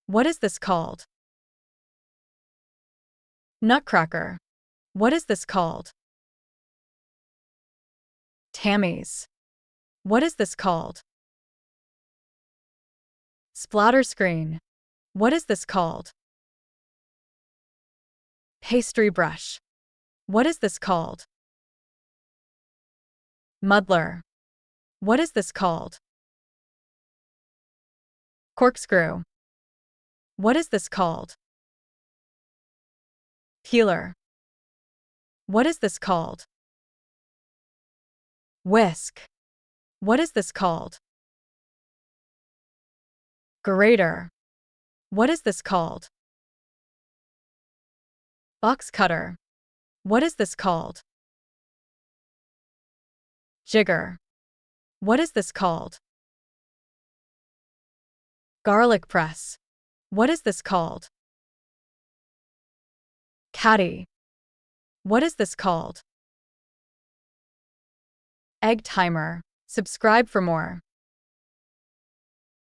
What is this called? Nutcracker. What is this called? Tammy's. What is this called? Splatter screen. What is this called? Pastry brush. What is this called? Muddler. What is this called? Corkscrew. What is this called? Peeler. What is this called? Whisk. What is this called? Grater. What is this called? Box cutter. What is this called? Jigger. What is this called? Garlic press. What is this called? Caddy. What is this called? Egg timer. Subscribe for more.